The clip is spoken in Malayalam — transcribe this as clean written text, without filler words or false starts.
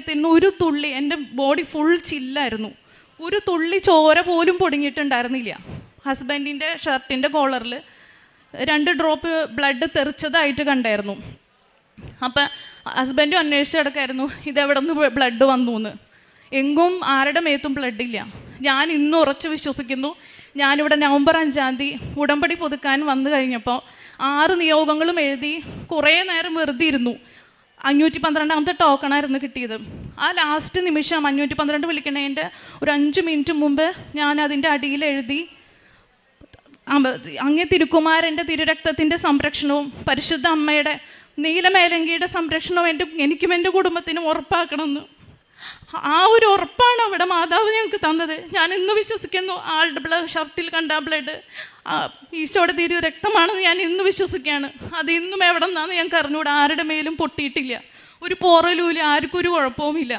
തിന്ന് ഒരു തുള്ളി, എൻ്റെ ബോഡി ഫുൾ ചില്ലായിരുന്നു, ഒരു തുള്ളി ചോര പോലും പൊടിഞ്ഞിട്ടുണ്ടായിരുന്നില്ല. ഹസ്ബൻഡിൻ്റെ ഷർട്ടിൻ്റെ കോളറിൽ 2 ഡ്രോപ്പ് ബ്ലഡ് തെറിച്ചതായിട്ട് കണ്ടായിരുന്നു. അപ്പം ഹസ്ബൻഡും അന്വേഷിച്ച് കിടക്കായിരുന്നു ഇതെവിടെ നിന്ന് ബ്ലഡ് വന്നു എന്ന്. എങ്ങും ആരുടെ മേത്തും ബ്ലഡില്ല. ഞാൻ ഇന്നും ഉറച്ച് വിശ്വസിക്കുന്നു, ഞാനിവിടെ നവംബർ 5-ാം തീയതി ഉടമ്പടി പുതുക്കാൻ വന്നു കഴിഞ്ഞപ്പോൾ 6 നിയോഗങ്ങളും എഴുതി കുറേ നേരം വെറുതെ ഇരുന്നു. 512ാമത്തെ ടോക്കണായിരുന്നു കിട്ടിയത്. ആ ലാസ്റ്റ് നിമിഷം 512 വിളിക്കണതിൻ്റെ ഒരു 5 മിനിറ്റ് മുമ്പ് ഞാൻ അതിൻ്റെ അടിയിൽ എഴുതി, അങ്ങേ തിരുക്കുമാരൻ്റെ തിരുരക്തത്തിൻ്റെ സംരക്ഷണവും പരിശുദ്ധ അമ്മയുടെ നീലമേലങ്കിയുടെ സംരക്ഷണവും എനിക്കും എൻ്റെ കുടുംബത്തിനും ഉറപ്പാക്കണമെന്ന്. ആ ഒരു ഉറപ്പാണ് അവിടെ മാതാവ് ഞങ്ങൾക്ക് തന്നത്. ഞാൻ ഇന്ന് വിശ്വസിക്കുന്നു ആളുടെ ഷർട്ടിൽ കണ്ട ബ്ലഡ് ഈശോയുടെ തിരു രക്തമാണെന്ന് ഞാൻ ഇന്ന് വിശ്വസിക്കുകയാണ്. അത് ഇന്നും എവിടെ നിന്നാന്ന് ഞങ്ങൾക്ക് അറിഞ്ഞൂടാ. ആരുടെ മേലും പൊട്ടിയിട്ടില്ല, ഒരു പോറലൂല, ആർക്കും ഒരു കുഴപ്പവുമില്ല.